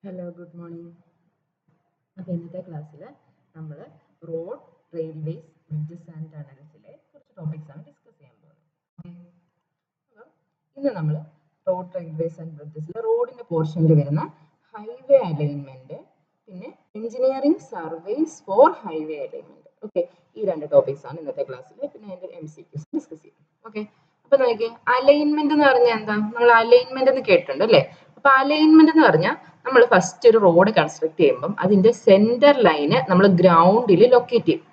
Hello good morning. അപ്പോൾ ഇന്നത്തെ ക്ലാസ്സിൽ നമ്മൾ റോഡ് റെയിൽവേസ് ബ്രിഡ്ജസ് ആൻഡ് ടണൽസിലെ കുറച്ച് ടോപ്പിക്സ് ആണ് ഡിസ്കസ് ചെയ്യാൻ പോകുന്നത്. അപ്പം ഇന്ന് നമ്മൾ റോഡ് റെയിൽവേസ് ആൻഡ് ബ്രിഡ്ജസിൽ റോഡിന്റെ പോർഷനിൽ വരുന്ന ഹൈവേ അലൈൻമെന്റ്, പിന്നെ engineering surveys for highway alignment. Okay, ഈ രണ്ട് ടോപ്പിക്സ് ആണ് ഇന്നത്തെ ക്ലാസ്സിൽ. പിന്നെ അതിന്റെ MCQs ഡിസ്കസ് ചെയ്യും. ഓക്കെ, അപ്പൊ നോക്കിയേ, അലൈൻമെന്റ് എന്ന് പറഞ്ഞാൽ എന്താ? നമ്മൾ അലൈൻമെന്റ് എന്ന് കേട്ടിട്ടുണ്ട് അല്ലേ? അപ്പൊ അലൈൻമെന്റ് എന്ന് പറഞ്ഞാൽ നമ്മൾ ഫസ്റ്റ് ഒരു റോഡ് കൺസ്ട്രക്ട് ചെയ്യുമ്പോൾ അതിന്റെ സെന്റർ ലൈന് നമ്മൾ ഗ്രൗണ്ടിൽ ലൊക്കേറ്റ് ചെയ്യും.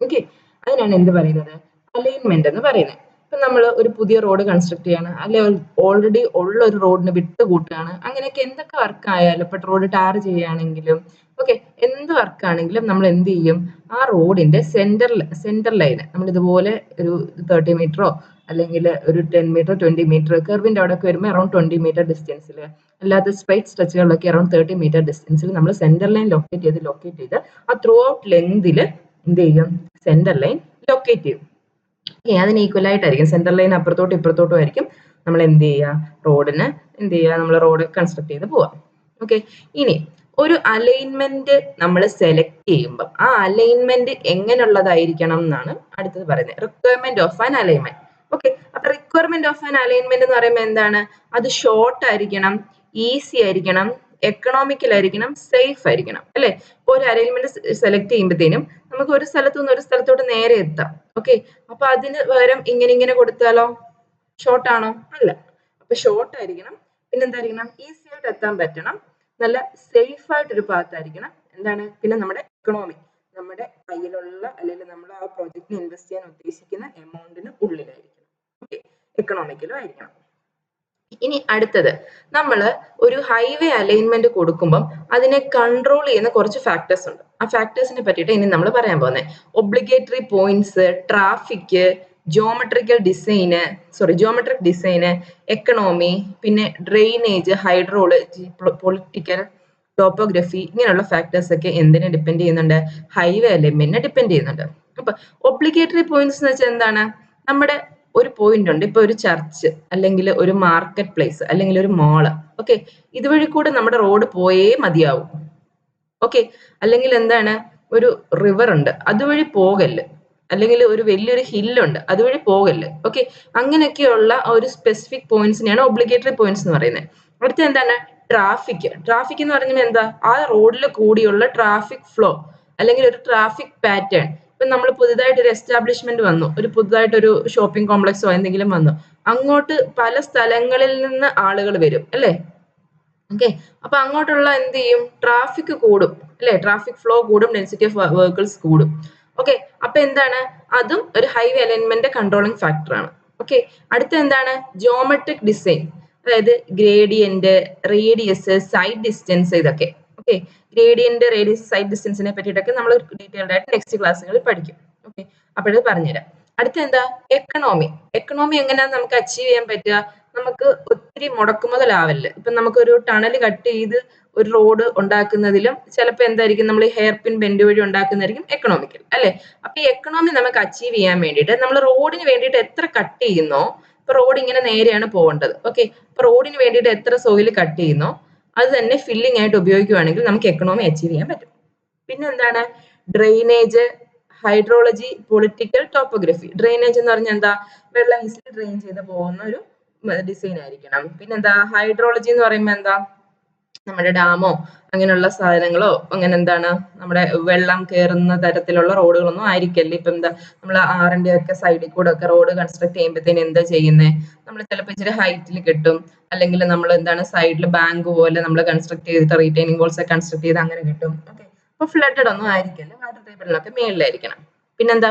ഓക്കെ, അതിനാണ് എന്ത് പറയുന്നത്? അലൈൻമെന്റ് എന്ന് പറയുന്നത്. ഇപ്പൊ നമ്മൾ ഒരു പുതിയ റോഡ് കൺസ്ട്രക്ട് ചെയ്യാണ്, അല്ലെ ഓൾറെഡി ഉള്ള ഒരു റോഡിന് വിട്ട് കൂട്ടുകയാണ്, അങ്ങനെയൊക്കെ എന്തൊക്കെ വർക്ക് ആയാലും, ഇപ്പൊ റോഡ് ടാർ ചെയ്യുകയാണെങ്കിലും ഓക്കെ, എന്ത് വർക്ക് ആണെങ്കിലും നമ്മൾ എന്ത് ചെയ്യും? ആ റോഡിന്റെ സെന്റർ ലൈന് നമ്മൾ ഇതുപോലെ ഒരു 30 മീറ്ററോ അല്ലെങ്കിൽ ഒരു 10 മീറ്റർ 20 മീറ്റർ കർവിന്റെ അവിടെ ഒക്കെ വരുമ്പോൾ അറൌണ്ട് 20 മീറ്റർ ഡിസ്റ്റൻസിൽ, അല്ലാതെ സ്ട്രൈറ്റ് സ്ട്രെച്ചുകളിലൊക്കെ അറൌണ്ട് 30 മീറ്റർ ഡിസ്റ്റൻസിൽ നമ്മൾ സെന്റർ ലൈൻ ലൊക്കേറ്റ് ചെയ്ത് ആ ത്രൂ ഔട്ട് ലെങ്തിൽ എന്ത് ചെയ്യും? സെന്റർ ലൈൻ ലൊക്കേറ്റ് ചെയ്യും. അതിന് ഈക്വൽ ആയിട്ടായിരിക്കും സെന്റർ ലൈൻ, അപ്പുറത്തോട്ടും ഇപ്പുറത്തോട്ടും ആയിരിക്കും നമ്മൾ എന്ത് ചെയ്യുക? റോഡിന് എന്ത് ചെയ്യുക? നമ്മൾ റോഡ് കൺസ്ട്രക്ട് ചെയ്ത് പോവാം. ഓക്കെ, ഇനി ഒരു അലൈൻമെന്റ് നമ്മൾ സെലക്ട് ചെയ്യുമ്പോൾ ആ അലൈൻമെന്റ് എങ്ങനെയുള്ളതായിരിക്കണം എന്നാണ് അടുത്തത് പറയുന്നത്. Requirement of an alignment. Okay, അപ്പൊ റിക്വയർമെന്റ് ഓഫ് ആൻ അലൈൻമെന്റ് എന്ന് പറയുമ്പോൾ എന്താണ്? അത് ഷോർട്ട് ആയിരിക്കണം, ഈസി ആയിരിക്കണം, എക്കണോമിക്കൽ ആയിരിക്കണം, സേഫ് ആയിരിക്കണം അല്ലെ? ഇപ്പൊ ഒരു അലൈൻമെന്റ് സെലക്ട് ചെയ്യുമ്പോഴത്തേനും നമുക്ക് ഒരു സ്ഥലത്തു നിന്ന് ഒരു സ്ഥലത്തോട്ട് നേരെ എത്താം. ഓക്കെ, അപ്പൊ അതിന് പകരം ഇങ്ങനെ കൊടുത്താലോ ഷോർട്ട് ആണോ? അല്ല. അപ്പൊ ഷോർട്ട് ആയിരിക്കണം, പിന്നെ എന്തായിരിക്കണം? ഈസി ആയിട്ട് എത്താൻ പറ്റണം, നല്ല സേഫ് ആയിട്ടൊരു പാത്ത് ആയിരിക്കണം. എന്താണ്? പിന്നെ നമ്മുടെ എക്കണോമി, നമ്മുടെ കയ്യിലുള്ള അല്ലെങ്കിൽ നമ്മൾ ആ പ്രോജക്റ്റിന് ഇൻവെസ്റ്റ് ചെയ്യാൻ ഉദ്ദേശിക്കുന്ന എമൗണ്ടിന് ഉള്ളിലായിരിക്കണം. ഓക്കെ, എക്കണോമിക്കലും ആയിരിക്കണം. ഇനി അടുത്തത്, നമ്മൾ ഒരു ഹൈവേ അലൈൻമെന്റ് കൊടുക്കുമ്പോൾ അതിനെ കൺട്രോൾ ചെയ്യുന്ന കുറച്ച് ഫാക്ടേഴ്സ് ഉണ്ട്. ആ ഫാക്ടേഴ്സിനെ പറ്റിയിട്ട് ഇനി നമ്മൾ പറയാൻ പോകുന്നത്. ഒബ്ലിഗേറ്ററി പോയിന്റ്സ്, ട്രാഫിക്, ജോമെട്രിക് ഡിസൈന്, എക്കണോമി, പിന്നെ ഡ്രെയിനേജ്, ഹൈഡ്രോളജി, പൊളിറ്റിക്കൽ, ടോപ്പോഗ്രഫി, ഇങ്ങനെയുള്ള ഫാക്ടേഴ്സ് ഒക്കെ എന്തിനെ ഡിപ്പെൻഡ് ചെയ്യുന്നുണ്ട്? ഹൈവേ അലൈൻമെന്റിനെ ഡിപ്പെൻഡ് ചെയ്യുന്നുണ്ട്. അപ്പൊ ഒബ്ലിഗേറ്ററി പോയിന്റ്സ് എന്ന് വെച്ചാൽ എന്താണ്? നമ്മുടെ ഒരു പോയിന്റ് ഉണ്ട്, ഇപ്പൊ ഒരു ചർച്ച് അല്ലെങ്കിൽ ഒരു മാർക്കറ്റ് പ്ലേസ് അല്ലെങ്കിൽ ഒരു മോള്. ഓക്കെ, ഇതുവഴി കൂടെ നമ്മുടെ റോഡ് പോയേ മതിയാവും. ഓക്കെ, അല്ലെങ്കിൽ എന്താണ്? ഒരു റിവർ ഉണ്ട്, അതുവഴി പോകല്ല്, അല്ലെങ്കിൽ ഒരു വലിയൊരു ഹില്ലുണ്ട്, അതുവഴി പോകല്ല്. ഓക്കെ, അങ്ങനെയൊക്കെയുള്ള ഒരു സ്പെസിഫിക് പോയിന്റ്സിനെയാണ് ഒബ്ലിഗേറ്ററി പോയിന്റ്സ് എന്ന് പറയുന്നത്. അടുത്ത എന്താണ്? ട്രാഫിക് എന്ന് പറഞ്ഞാൽ എന്താ? ആ റോഡിൽ കൂടിയുള്ള ട്രാഫിക് ഫ്ലോ അല്ലെങ്കിൽ ഒരു ട്രാഫിക് പാറ്റേൺ. ഇപ്പൊ നമ്മൾ പുതുതായിട്ട് ഒരു എസ്റ്റാബ്ലിഷ്മെന്റ് വന്നു, ഒരു പുതുതായിട്ടൊരു ഷോപ്പിംഗ് കോംപ്ലക്സോ എന്തെങ്കിലും വന്നു, അങ്ങോട്ട് പല സ്ഥലങ്ങളിൽ നിന്ന് ആളുകൾ വരും അല്ലേ? ഓക്കെ, അപ്പൊ അങ്ങോട്ടുള്ള എന്ത് ചെയ്യും? ട്രാഫിക് കൂടും അല്ലെ? ട്രാഫിക് ഫ്ലോ കൂടും, ഡെൻസിറ്റി ഓഫ് വെഹിക്കിൾസ് കൂടും. ഓക്കെ, അപ്പൊ എന്താണ്? അതും ഒരു ഹൈവേ അലൈൻമെന്റ് കൺട്രോളിംഗ് ഫാക്ടർ ആണ്. ഓക്കെ, അടുത്ത എന്താണ്? ജോമെട്രിക് ഡിസൈൻ, അതായത് ഗ്രേഡിയന്റ്, റേഡിയസ്, സൈഡ് ഡിസ്റ്റൻസ്, ഇതൊക്കെ. ഓക്കെ, ഗ്രേഡിയന്റ്, റേഡിയസ്, സൈഡ് ഡിസ്റ്റൻസിനെ പറ്റിയിട്ടൊക്കെ നമ്മൾ ഡീറ്റെയിൽഡ് ആയിട്ട് നെക്സ്റ്റ് ക്ലാസ്സുകളിൽ പഠിക്കും. ഓക്കെ, അപ്പോഴത് പറഞ്ഞുതരാം. അടുത്ത എന്താ? എക്കണോമി എങ്ങനെയാണ് നമുക്ക് അച്ചീവ് ചെയ്യാൻ പറ്റുക? നമുക്ക് ഒത്തിരി മുടക്കുമുതലാവല്ല്. ഇപ്പൊ നമുക്കൊരു ടണൽ കട്ട് ചെയ്ത് ഒരു റോഡ് ഉണ്ടാക്കുന്നതിലും ചിലപ്പോൾ എന്തായിരിക്കും? നമ്മൾ ഹെയർ പിൻ ബെൻഡ് വഴി ഉണ്ടാക്കുന്നതായിരിക്കും എക്കണോമിക്കൽ അല്ലെ? അപ്പൊ ഈ എക്കണോമി നമുക്ക് അച്ചീവ് ചെയ്യാൻ വേണ്ടിയിട്ട് നമ്മൾ റോഡിന് വേണ്ടിയിട്ട് എത്ര കട്ട് ചെയ്യുന്നോ, ഇപ്പൊ റോഡ് ഇങ്ങനെ നേരെയാണ് പോകേണ്ടത്. ഓക്കെ, അപ്പൊ റോഡിന് വേണ്ടിയിട്ട് എത്ര സോയിൽ കട്ട് ചെയ്യുന്നോ അത് തന്നെ ഫില്ലിംഗ് ആയിട്ട് ഉപയോഗിക്കുകയാണെങ്കിൽ നമുക്ക് എക്കണോമി അച്ചീവ് ചെയ്യാൻ പറ്റും. പിന്നെ എന്താണ്? Drainage, hydrology, political, topography. Drainage എന്ന് പറഞ്ഞാൽ എന്താ? വെള്ളം ഈസിലി ഡ്രെയിൻ ചെയ്ത് പോകുന്ന ഒരു ഡിസൈൻ ആയിരിക്കണം. പിന്നെന്താ? ഹൈഡ്രോളജി എന്ന് പറയുമ്പോൾ എന്താ? നമ്മുടെ ഡാമോ അങ്ങനെയുള്ള സാധനങ്ങളോ, അങ്ങനെ എന്താണ്, നമ്മുടെ വെള്ളം കയറുന്ന തരത്തിലുള്ള റോഡുകളൊന്നും ആയിരിക്കല്ലേ. ഇപ്പൊ എന്താ, നമ്മൾ ആറിന്റെ ഒക്കെ സൈഡിൽ കൂടെ ഒക്കെ റോഡ് കൺസ്ട്രക്ട് ചെയ്യുമ്പോഴത്തേന് എന്താ ചെയ്യുന്നത്? നമ്മൾ ചിലപ്പോൾ ഇച്ചിരി ഹൈറ്റിൽ കെട്ടും, അല്ലെങ്കിൽ നമ്മൾ എന്താണ് സൈഡിൽ ബാങ്ക് പോലെ നമ്മൾ കൺസ്ട്രക്ട് ചെയ്തിട്ട് റീറ്റൈനിങ് വോൾസ് ഒക്കെ കൺസ്ട്രക്ട് ചെയ്ത് അങ്ങനെ കിട്ടും. ഓക്കെ, അപ്പൊ ഫ്ലഡഡ് ഒന്നും ആയിരിക്കില്ല, വാട്ടർ ടേബിളിനൊക്കെ മേളിലായിരിക്കണം. പിന്നെന്താ?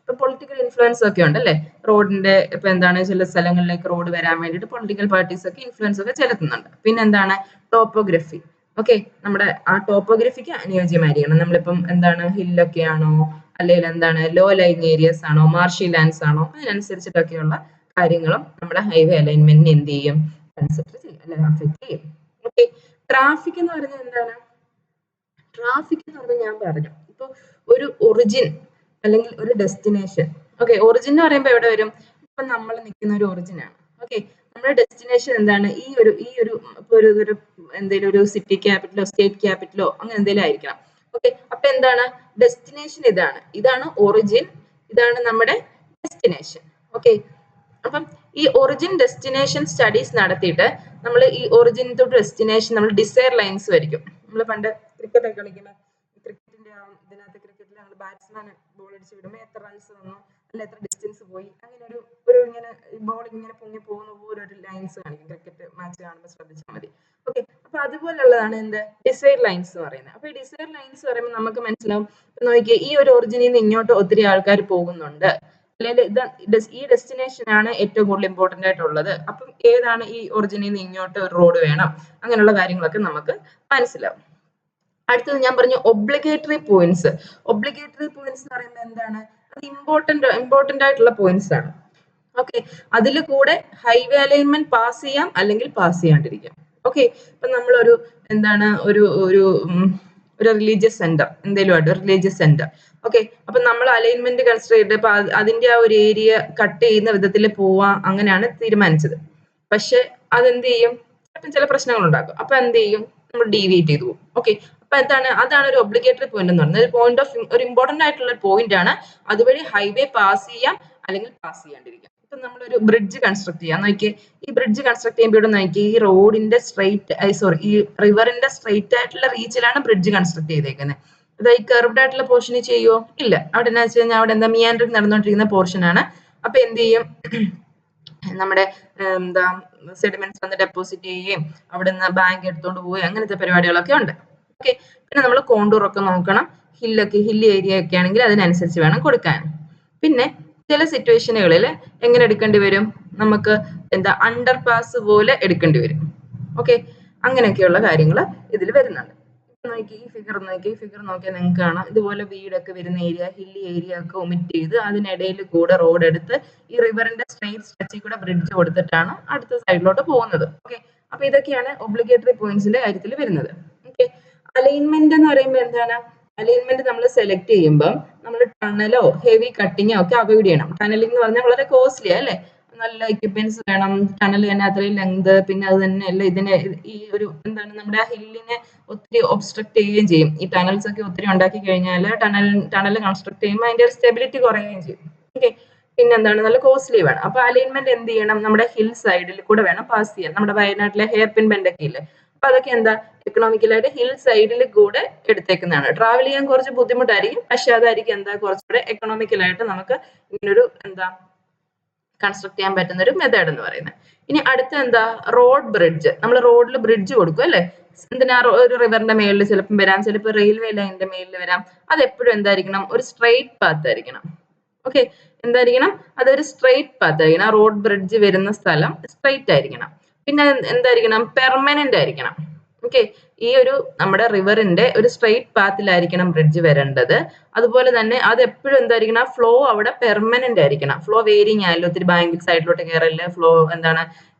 ഇപ്പൊ പൊളിറ്റിക്കൽ ഇൻഫ്ലുവൻസ് ഒക്കെ ഉണ്ട് അല്ലെ? റോഡിന്റെ ഇപ്പൊ എന്താണ്, ചില സ്ഥലങ്ങളിലേക്ക് റോഡ് വരാൻ വേണ്ടിയിട്ട് പൊളിറ്റിക്കൽ പാർട്ടീസ് ഒക്കെ ഇൻഫ്ലുവൻസ് ഒക്കെ ചെലുത്തുന്നുണ്ട്. പിന്നെന്താണ്? ടോപ്പോഗ്രഫി. ഓക്കെ, നമ്മുടെ ആ ടോപ്പോഗ്രഫിക്ക് അനുയോജ്യമായിരിക്കണം. നമ്മളിപ്പം എന്താണ്, ഹില്ലൊക്കെ ആണോ, അല്ലെങ്കിൽ എന്താണ്, ലോ ലൈങ് ഏരിയസ് ആണോ, മാർഷി ലാൻഡ്സ് ആണോ, അതിനനുസരിച്ചിട്ടൊക്കെയുള്ള കാര്യങ്ങളും നമ്മുടെ ഹൈവേ അലൈൻമെന്റിന് എന്ത് ചെയ്യും? കൺസിഡർ ചെയ്യും അല്ലെങ്കിൽ അഫക്ട് ചെയ്യും. ഓക്കെ, ട്രാഫിക് എന്ന് പറയുന്നത് എന്താണ്? ട്രാഫിക് എന്ന് പറഞ്ഞാൽ ഞാൻ പറഞ്ഞു, ഇപ്പൊ ഒരു ഒറിജിൻ അല്ലെങ്കിൽ ഒരു ഡെസ്റ്റിനേഷൻ. ഓക്കെ, ഒറിജിൻ എന്ന് പറയുമ്പോൾ എവിടെ വരും? ഇപ്പൊ നമ്മൾ നിൽക്കുന്ന ഒരു ഒറിജിൻ ആണ്. ഓക്കെ, നമ്മുടെ ഡെസ്റ്റിനേഷൻ എന്താണ്? ഈ ഒരു ഇപ്പൊ ഒരു എന്തെങ്കിലും ഒരു സിറ്റി ക്യാപിറ്റലോ സ്റ്റേറ്റ് ക്യാപിറ്റലോ അങ്ങനെ എന്തെങ്കിലും ആയിരിക്കണം. ഓക്കെ, അപ്പൊ എന്താണ് ഡെസ്റ്റിനേഷൻ? ഇതാണ് ഒറിജിൻ, ഇതാണ് നമ്മുടെ ഡെസ്റ്റിനേഷൻ. ഓക്കെ, അപ്പം ഈ ഒറിജിൻ ഡെസ്റ്റിനേഷൻ സ്റ്റഡീസ് നടത്തിയിട്ട് നമ്മൾ ഈ ഒറിജിൻ ടു ഡെസ്റ്റിനേഷൻ നമ്മൾ ഡിസൈർ ലൈൻസ് വരയ്ക്കും. നമ്മൾ പണ്ട് ക്രിക്കറ്റ് ഒക്കെ കളിക്കുമ്പോൾ ക്രിക്കറ്റിന്റെ ഇതിനകത്ത് ക്രിക്കറ്റിൽ നമ്മൾ ബാറ്റ്സ്മാൻ ബോൾ അടിച്ച് വിടുമ്പോൾ എത്ര റൺസ് വന്നു, അല്ല എത്ര ഡിസ്റ്റൻസ് പോയി, അങ്ങനെ ഒരു ഇങ്ങനെ ബോൾ ഇങ്ങനെ പൊങ്ങി പോകുന്ന പോലെ ഒരു ലൈൻസ് കാണിക്കും. ക്രിക്കറ്റ് മാച്ച് കാണുമ്പോൾ ശ്രദ്ധിച്ചാൽ മതി. ഓക്കെ, അപ്പൊ അതുപോലുള്ളതാണ് എന്ത് ഡിസൈർ ലൈൻസ് എന്ന് പറയുന്നത്. അപ്പൊ ഈ ഡിസൈർ ലൈൻസ് പറയുമ്പോൾ നമുക്ക് മനസ്സിലാവും, നോക്കിയേ ഈ ഒരു ഒറിജിനിൽ നിന്ന് ഇങ്ങോട്ട് ഒത്തിരി ആൾക്കാർ പോകുന്നുണ്ട്, അല്ലെങ്കിൽ ഈ ഡെസ്റ്റിനേഷൻ ആണ് ഏറ്റവും കൂടുതൽ ഇമ്പോർട്ടന്റ് ആയിട്ടുള്ളത്. അപ്പം ഏതാണ് ഈ ഒറിജിനിൽ നിന്ന് ഇങ്ങോട്ട് ഒരു റോഡ് വേണം, അങ്ങനെയുള്ള കാര്യങ്ങളൊക്കെ നമുക്ക് മനസ്സിലാവും. അടുത്തത് ഞാൻ പറഞ്ഞു ഒബ്ലിഗേറ്ററി പോയിന്റ്സ്. ഒബ്ലിഗേറ്ററി പോയിന്റ്സ് എന്ന് പറയുമ്പോൾ എന്താണ്? അത് ഇമ്പോർട്ടന്റ് ആയിട്ടുള്ള പോയിന്റ്സ് ആണ്. ഓക്കെ, അതിൽ കൂടെ ഹൈവേ അലൈൻമെന്റ് പാസ് ചെയ്യാം അല്ലെങ്കിൽ പാസ് ചെയ്യാണ്ടിരിക്കാം. ഓക്കെ, ഇപ്പൊ നമ്മളൊരു എന്താണ് ഒരു ഒരു ഒരു റിലീജിയസ് സെന്റർ എന്തെങ്കിലും ആയിട്ട് റിലീജിയസ് സെന്റർ. ഓക്കെ, അപ്പൊ നമ്മൾ അലൈൻമെന്റ് കൺസിഡർ ചെയ്തിട്ട് ഇപ്പൊ അതിന്റെ ആ ഒരു ഏരിയ കട്ട് ചെയ്യുന്ന വിധത്തിൽ പോവാം, അങ്ങനെയാണ് തീരുമാനിച്ചത്. പക്ഷെ അതെന്ത് ചെയ്യും? ചില പ്രശ്നങ്ങൾ ഉണ്ടാക്കും. അപ്പൊ എന്ത് ചെയ്യും? നമ്മൾ ഡീവിയേറ്റ് ചെയ്തു പോകും. ഓക്കെ, അപ്പൊ അതാണ് ഒരു ഒബ്ലിഗേറ്ററി പോയിന്റ് എന്ന് പറയുന്നത്. പോയിന്റ് ഓഫ് ഒരു ഇമ്പോർട്ടന്റ് ആയിട്ടുള്ള പോയിന്റ് ആണ്. അതുവഴി ഹൈവേ പാസ് ചെയ്യാം അല്ലെങ്കിൽ പാസ് ചെയ്യാണ്ടിരിക്കാം. ഇപ്പൊ നമ്മളൊരു ബ്രിഡ്ജ് കൺസ്ട്രക്ട് ചെയ്യാം. നോക്കിയേ, ഈ ബ്രിഡ്ജ് കൺസ്ട്രക്ട് ചെയ്യുമ്പോൾ ഇവിടെ നോക്കിയേ, ഈ റോഡിന്റെ ഈ റിവറിന്റെ സ്ട്രെയിറ്റ് ആയിട്ടുള്ള റീച്ചിലാണ് ബ്രിഡ്ജ് കൺസ്ട്രക്ട് ചെയ്തേക്കുന്നത്. അത് ഈ കർവ്ഡ് ആയിട്ടുള്ള പോർഷനിൽ ചെയ്യുമോ? ഇല്ല. അവിടെ എന്താ വെച്ച് കഴിഞ്ഞാൽ അവിടെ എന്താ മിയാൻഡറിങ് നടന്നുകൊണ്ടിരിക്കുന്ന പോർഷൻ ആണ്. അപ്പൊ എന്ത് ചെയ്യും? നമ്മുടെ എന്താ സെഡിമെന്റ്സ് വന്ന് ഡെപ്പോസിറ്റ് ചെയ്യുകയും അവിടെ നിന്ന് ബാങ്ക് എടുത്തുകൊണ്ട് പോവുകയും അങ്ങനത്തെ പരിപാടികളൊക്കെ ഉണ്ട്. ഓക്കെ, പിന്നെ നമ്മൾ കോണ്ടൂർ ഒക്കെ നോക്കണം. ഹില്ലി ഏരിയ ഒക്കെ ആണെങ്കിൽ അതിനനുസരിച്ച് വേണം കൊടുക്കാൻ. പിന്നെ ചില സിറ്റുവേഷനുകളിൽ എങ്ങനെ എടുക്കേണ്ടി വരും? നമുക്ക് എന്താ അണ്ടർ പാസ് പോലെ എടുക്കേണ്ടി വരും. ഓക്കെ, അങ്ങനെയൊക്കെയുള്ള കാര്യങ്ങൾ ഇതിൽ വരുന്നുണ്ട്. നോക്കി ഈ ഫിഗർ നോക്കിയാൽ നിങ്ങൾക്ക് കാണാം, ഇതുപോലെ വീടൊക്കെ വരുന്ന ഏരിയ, ഹില്ലി ഏരിയ ഒക്കെ ഒമിറ്റ് ചെയ്ത് അതിനിടയിൽ കൂടെ റോഡ് എടുത്ത് ഈ റിവറിന്റെ സ്ട്രെയിറ്റ് സ്ട്രെച്ചിൽ കൂടെ ബ്രിഡ്ജ് കൊടുത്തിട്ടാണ് അടുത്ത സൈഡിലോട്ട് പോകുന്നത്. ഓക്കെ, അപ്പൊ ഇതൊക്കെയാണ് ഒബ്ലിഗേറ്ററി പോയിന്റ്സിന്റെ കാര്യത്തിൽ വരുന്നത്. ഓക്കെ, അലൈൻമെന്റ് എന്ന് പറയുമ്പോൾ എന്താണ്? അലൈൻമെന്റ് നമ്മൾ സെലക്ട് ചെയ്യുമ്പോൾ നമ്മൾ ടണലോ ഹെവി കട്ടിങ്ങോ ഒക്കെ അവോയ്ഡ് ചെയ്യണം. ടണലിംഗ് എന്ന് പറഞ്ഞാൽ വളരെ കോസ്റ്റ്ലി അല്ലേ? നല്ല എക്യുപ്മെന്റ്സ് വേണം, ടണൽ തന്നെ അത്രയും ലെങ്ത്, പിന്നെ അത് തന്നെ അല്ല ഇതിനെ ഈ ഒരു എന്താണ് നമ്മുടെ ഹില്ലിനെ ഒത്തിരി ഒബ്സ്ട്രക്ട് ചെയ്യുകയും ചെയ്യും. ഈ ടണൽസ് ഒക്കെ ഒത്തിരി ഉണ്ടാക്കി കഴിഞ്ഞാൽ ടണൽ കൺസ്ട്രക്ട് ചെയ്യുമ്പോൾ അതിന്റെ ഒരു സ്റ്റെബിലിറ്റി കുറയുകയും ചെയ്യും. ഓക്കെ, പിന്നെ എന്താണ്? നല്ല കോസ്റ്റ്ലി വേണം. അപ്പൊ അലൈൻമെന്റ് എന്ത് ചെയ്യണം? നമ്മുടെ ഹിൽ സൈഡിൽ കൂടെ വേണം പാസ് ചെയ്യാൻ. നമ്മുടെ വയനാട്ടിലെ ഹെയർ പിൻ ബെൻഡ് ഒക്കെ ഇല്ലേ, അപ്പൊ അതൊക്കെ എന്താ എക്കണോമിക്കലായിട്ട് ഹിൽ സൈഡിൽ കൂടെ എടുത്തേക്കുന്നതാണ്. ട്രാവൽ ചെയ്യാൻ കുറച്ച് ബുദ്ധിമുട്ടായിരിക്കും, പക്ഷെ അതായിരിക്കും എന്താ കുറച്ചുകൂടെ എക്കണോമിക്കലായിട്ട് നമുക്ക് ഇങ്ങനൊരു എന്താ കൺസ്ട്രക്ട് ചെയ്യാൻ പറ്റുന്ന ഒരു മെത്തേഡ് എന്ന് പറയുന്നത്. ഇനി അടുത്ത എന്താ? Road bridge. നമ്മൾ റോഡിൽ ബ്രിഡ്ജ് കൊടുക്കും അല്ലെ? എന്തിനാ? ഒരു റിവറിന്റെ മേളിൽ ചിലപ്പോൾ വരാം, ചിലപ്പോൾ റെയിൽവേ ലൈനിന്റെ മേളിൽ വരാം. അത് എപ്പോഴും എന്തായിരിക്കണം? ഒരു സ്ട്രെയിറ്റ് പാത്ത് ആയിരിക്കണം. ഓക്കെ, എന്തായിരിക്കണം? അതൊരു സ്ട്രെയിറ്റ് പാത്ത് ആയിരിക്കണം. ആ റോഡ് ബ്രിഡ്ജ് വരുന്ന സ്ഥലം സ്ട്രെയിറ്റ് ആയിരിക്കണം. പിന്നെ എന്തായിരിക്കണം? പെർമനന്റ് ആയിരിക്കണം. ഓക്കെ, ഈ ഒരു നമ്മുടെ റിവറിന്റെ ഒരു സ്ട്രെയിറ്റ് പാത്തിലായിരിക്കണം ബ്രിഡ്ജ് വരേണ്ടത്. അതുപോലെ തന്നെ അത് എപ്പോഴും എന്തായിരിക്കണം? ഫ്ലോ അവിടെ പെർമനന്റ് ആയിരിക്കണം. ഫ്ലോ വേരിങ് ആയാലും ഒത്തിരി ബാങ്കിൽ സൈഡിലോട്ട് കയറല്, ഫ്ലോ എന്താണ്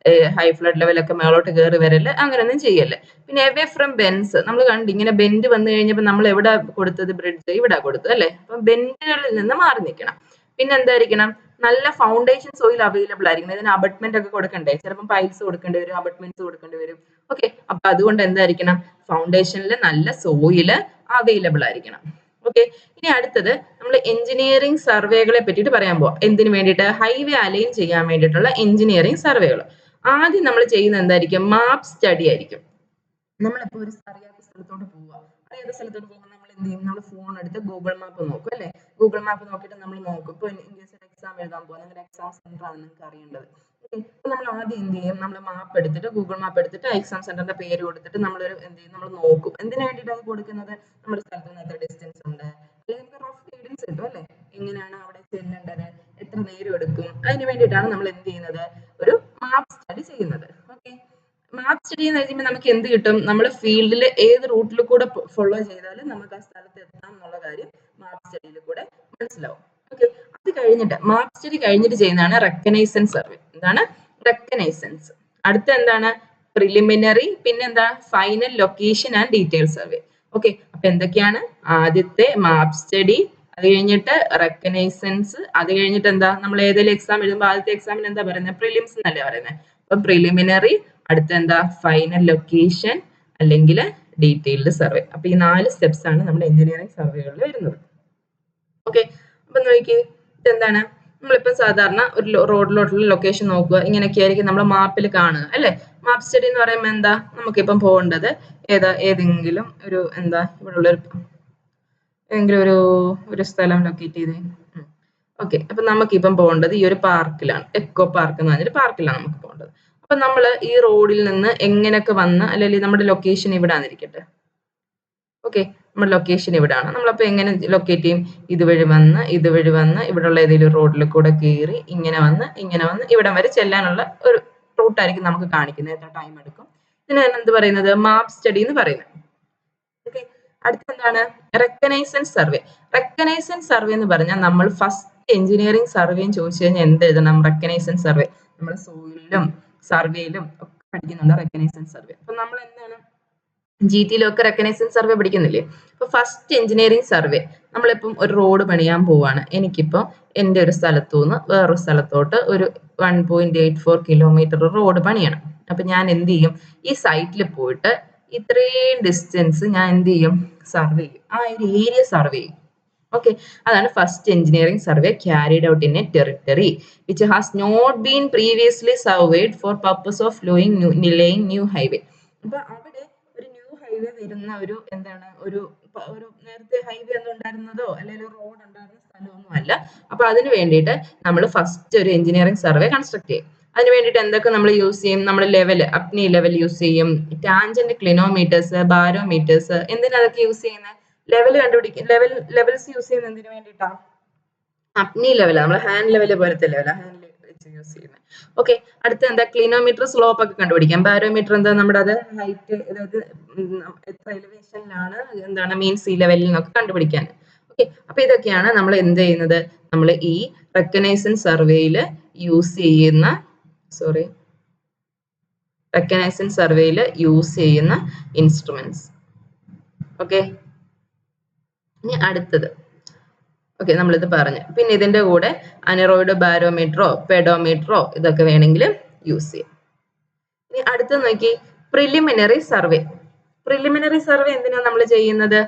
ഹൈ ഫ്ലഡ് ലെവലൊക്കെ മേളോട്ട് കയറി വരല്, അങ്ങനെയൊന്നും ചെയ്യല്ലേ. പിന്നെ എവേ ഫ്രം ബെൻസ്, നമ്മൾ കണ്ടു ഇങ്ങനെ ബെൻഡ് വന്നു കഴിഞ്ഞപ്പോൾ നമ്മൾ എവിടെ കൊടുത്തത്? ബ്രിഡ്ജ് ഇവിടെ കൊടുത്തു അല്ലെ? അപ്പൊ ബെൻഡുകളിൽ നിന്ന് മാറി നിൽക്കണം. പിന്നെ എന്തായിരിക്കണം? നല്ല ഫൗണ്ടേഷൻ സോയിൽ അവൈലബിൾ ആയിരിക്കണം. ഇതിന് അബട്ട്മെന്റ് ഒക്കെ കൊടുക്കണ്ടേ? ചിലപ്പോൾ പൈൽസ് കൊടുക്കേണ്ടി വരും, അബട്ട്മെന്റ്സ് കൊടുക്കേണ്ടി വരും. ഓക്കെ, അപ്പൊ അതുകൊണ്ട് എന്തായിരിക്കണം? ഫൗണ്ടേഷനിൽ നല്ല സോയില് അവൈലബിൾ ആയിരിക്കണം. ഓക്കെ, ഇനി അടുത്തത് നമ്മൾ എഞ്ചിനീയറിംഗ് സർവേകളെ പറ്റിയിട്ട് പറയാൻ പോവാം. എന്തിനു വേണ്ടിയിട്ട്? ഹൈവേ അലൈൻ ചെയ്യാൻ വേണ്ടിയിട്ടുള്ള എഞ്ചിനീയറിംഗ് സർവേകൾ. ആദ്യം നമ്മൾ ചെയ്യുന്ന എന്തായിരിക്കും? മാപ്പ് സ്റ്റഡി ആയിരിക്കും. നമ്മളിപ്പോ ഒരു അറിയാത്ത സ്ഥലത്തോട്ട് പോവുക, അറിയാത്ത സ്ഥലത്തോട്ട് പോകുമ്പോൾ നമ്മൾ എന്ത് ചെയ്യും? നമ്മൾ ഫോൺ എടുത്ത് ഗൂഗിൾ മാപ്പ് നോക്കും അല്ലെ? ഗൂഗിൾ മാപ്പ് നോക്കിയിട്ട് നമ്മൾ നോക്കും. ഇപ്പൊ ഇംഗ്ലീഷ് എക്സാം എഴുതാൻ പോകുക, നിങ്ങളുടെ എക്സാം സെന്റർ ആണ് നിങ്ങൾക്ക് അറിയേണ്ടത്. അപ്പൊ നമ്മൾ ആദ്യം എന്ത് ചെയ്യും? നമ്മൾ മാപ്പ് എടുത്തിട്ട് ഗൂഗിൾ മാപ്പ് എടുത്തിട്ട് എക്സാം സെന്ററിന്റെ പേര് കൊടുത്തിട്ട് നമ്മൾ എന്ത് ചെയ്യും? നമ്മൾ നോക്കും. എന്തിനു വേണ്ടിയിട്ടാണ് കൊടുക്കുന്നത്? നമ്മുടെ സ്ഥലത്ത് നിന്ന് എത്ര ഡിസ്റ്റൻസ് ഉണ്ട്, അല്ലെങ്കിൽ നമുക്ക് റഫ് ഗൈഡൻസ് കിട്ടും അല്ലെ? എങ്ങനെയാണ് അവിടെ ചെല്ലേണ്ടത്, എത്ര നേരം എടുക്കും, അതിന് വേണ്ടിയിട്ടാണ് നമ്മൾ എന്ത് ചെയ്യുന്നത്? ഒരു മാപ്പ് സ്റ്റഡി ചെയ്യുന്നത്. ഓക്കെ, മാപ്പ് സ്റ്റഡി എന്ന് കഴിയുമ്പോൾ നമുക്ക് എന്ത് കിട്ടും? നമ്മൾ ഫീൽഡിൽ ഏത് റൂട്ടിൽ കൂടെ ഫോളോ ചെയ്താലും നമുക്ക് ആ സ്ഥലത്ത് എത്താം എന്നുള്ള കാര്യം മാപ്പ് സ്റ്റഡിയിൽ കൂടെ മനസ്സിലാവും. ഓക്കെ, അത് കഴിഞ്ഞിട്ട് മാപ്പ് സ്റ്റഡി കഴിഞ്ഞിട്ട് ചെയ്യുന്നതാണ് റെക്കഗ്നൈസൻസ് സർവേ. എന്താണ്? റെക്കഗ്നൈസൻസ്. അടുത്ത എന്താണ്? പ്രിലിമിനറി, പിന്നെ എന്താ? Final location and detail survey. Okay, അപ്പൊ എന്തൊക്കെയാണ്? ആദ്യത്തെ മാപ്പ് സ്റ്റഡി, അത് കഴിഞ്ഞിട്ട് റെക്കഗ്നൈസൻസ്, അത് കഴിഞ്ഞിട്ട് എന്താ? നമ്മൾ ഏതെങ്കിലും എക്സാം എഴുതുമ്പോൾ ആദ്യത്തെ എക്സാമിന് എന്താ പറയുന്നത്? പ്രിലിംസ് എന്നല്ലേ പറയുന്നത്. അപ്പൊ പ്രിലിമിനറി, അടുത്ത എന്താ? ഫൈനൽ ലൊക്കേഷൻ, അല്ലെങ്കിൽ ഡീറ്റെയിൽഡ് സർവേ. അപ്പൊ ഈ 4 സ്റ്റെപ്സ് ആണ് നമ്മുടെ എഞ്ചിനീയറിംഗ് സർവേകളിൽ വരുന്നത്. ഓക്കെ, അപ്പൊ നോക്കി ഇതെന്താണ്, നമ്മളിപ്പോ സാധാരണ ഒരു റോഡിലോട്ടുള്ള ലൊക്കേഷൻ നോക്കുക, ഇങ്ങനെയൊക്കെ ആയിരിക്കും നമ്മൾ മാപ്പിൽ കാണുക അല്ലെ. മാപ്പ് സ്റ്റഡി എന്ന് പറയുമ്പോൾ എന്താ, നമുക്കിപ്പം പോകേണ്ടത് ഏതെങ്കിലും ഒരു ഇവിടെയുള്ള ഏതെങ്കിലും ഒരു സ്ഥലം ലൊക്കേറ്റ് ചെയ്തേ. ഓക്കെ, അപ്പൊ നമുക്കിപ്പം പോകേണ്ടത് ഈ ഒരു പാർക്കിലാണ്, എക്കോ പാർക്ക് എന്ന് പറഞ്ഞൊരു പാർക്കിലാണ് നമുക്ക് പോകേണ്ടത്. അപ്പൊ നമ്മൾ ഈ റോഡിൽ നിന്ന് എങ്ങനെയൊക്കെ വന്ന്, അല്ലെങ്കിൽ നമ്മുടെ ലൊക്കേഷൻ ഇവിടെ ആണെന്നിരിക്കട്ടെ. ഓക്കെ, നമ്മുടെ ലൊക്കേഷൻ ഇവിടാണ്. നമ്മളപ്പോൾ എങ്ങനെ ലൊക്കേറ്റ് ചെയ്യും? ഇതുവഴി വന്ന് ഇവിടെയുള്ള ഏതെങ്കിലും റോഡിൽ കൂടെ കയറി ഇങ്ങനെ വന്ന് ഇവിടം വരെ ചെല്ലാനുള്ള ഒരു റൂട്ടായിരിക്കും നമുക്ക് കാണിക്കുന്നത്. എത്ര ടൈം എടുക്കും? ഇതിനാണ് എന്ത് പറയുന്നത്? മാപ്പ് സ്റ്റഡി എന്ന് പറയുന്നത്. ഓക്കെ, അടുത്തെന്താണ്? Reconnaissance survey. റെക്കഗ്നൈസൻസ് സർവേ എന്ന് പറഞ്ഞാൽ നമ്മൾ ഫസ്റ്റ് എഞ്ചിനീയറിംഗ് സർവേയും ചോദിച്ചു കഴിഞ്ഞാൽ എന്ത് എഴുതണം? Reconnaissance survey. നമ്മൾ സോയിലും സർവേയിലും ഒക്കെ പഠിക്കുന്നുണ്ട് റെക്കഗ്നൈസൻസ് സർവേ. അപ്പൊ നമ്മൾ എന്താണ്, GT-ലൊക്കെ റെക്കഗ്നൈസൻസ് സർവേ പഠിക്കുന്നില്ലേ? അപ്പൊ ഫസ്റ്റ് എഞ്ചിനീയറിംഗ് സർവേ, നമ്മളിപ്പം ഒരു റോഡ് പണിയാൻ പോവാണ്. എനിക്കിപ്പോൾ എൻ്റെ ഒരു സ്ഥലത്തു നിന്ന് വേറൊരു സ്ഥലത്തോട്ട് ഒരു 1.84 കിലോമീറ്റർ റോഡ് പണിയണം. അപ്പൊ ഞാൻ എന്ത് ചെയ്യും? ഈ സൈറ്റിൽ പോയിട്ട് ഇത്രയും ഡിസ്റ്റൻസ് ഞാൻ എന്ത് ചെയ്യും? സർവേ ചെയ്യും. ആ ഒരു ഏരിയ സർവേ ചെയ്യും. ഓക്കെ, അതാണ് first engineering survey carried out in a territory which has not been previously surveyed for purpose of laying new highway. അപ്പൊ അവിടെ ഒരു ന്യൂ ഹൈവേ വരുന്ന ഒരു നേരത്തെ ഹൈവേ ഒന്നും ഉണ്ടായിരുന്നതോ അല്ലെങ്കിൽ ഒരു റോഡ് ഉണ്ടായിരുന്ന സ്ഥലമൊന്നും അല്ല. അപ്പൊ അതിന് വേണ്ടിയിട്ട് നമ്മൾ ഫസ്റ്റ് ഒരു എഞ്ചിനീയറിംഗ് സർവേ കൺസ്ട്രക്ട് ചെയ്യും. അതിന് വേണ്ടിയിട്ട് എന്തൊക്കെ നമ്മൾ യൂസ് ചെയ്യും? നമ്മൾ ലെവൽ, അപ്നി ലെവൽ യൂസ് ചെയ്യും, ടാൻജന്റ് ക്ലിനോമീറ്റേഴ്സ്, ബാരോമീറ്റേഴ്സ്. എന്തിനാ അതൊക്കെ യൂസ് ചെയ്യുന്നത്? ലെവൽ കണ്ടുപിടിക്കും. ലെവൽസ് യൂസ് ചെയ്യുന്നത് എന്തിനു വേണ്ടിയിട്ടാ? അപ്നി ലെവൽ, നമ്മൾ ഹാൻഡ് ലെവൽ പോലത്തെ ലെവൽ, ഹാൻഡ് വെച്ച് യൂസ് ചെയ്യുന്നത്. ഓക്കെ, അടുത്ത എന്താ? ക്ലിനോമീറ്റർ സ്ലോപ്പ് ഒക്കെ കണ്ടുപിടിക്കാം. ബാരോമീറ്റർ എന്താ? നമ്മുടെ അത് ഹൈറ്റ്, അതായത് എത്ര എലിവേഷനിലാണ് മീൻ സീ ലെവലിൽ നിന്നൊക്കെ കണ്ടുപിടിക്കാൻ. ഓക്കെ, അപ്പൊ ഇതൊക്കെയാണ് നമ്മൾ എന്ത് ചെയ്യുന്നത്? നമ്മൾ ഈ റെക്കഗ്നൈസൻസ് സർവേയിൽ യൂസ് ചെയ്യുന്ന ഇൻസ്ട്രുമെന്റ്സ്. ഓക്കെ, ഇനി അടുത്തത്. ഓക്കെ, നമ്മളിത് പറഞ്ഞു. പിന്നെ ഇതിന്റെ കൂടെ അനറോയിഡ് ബാരോമീറ്ററോ പെഡോമീറ്ററോ ഇതൊക്കെ വേണമെങ്കിൽ യൂസ് ചെയ്യാം. ഇനി അടുത്ത നോക്കി, പ്രിലിമിനറി സർവേ. പ്രിലിമിനറി സർവേ എന്തിനാ നമ്മൾ ചെയ്യുന്നത്?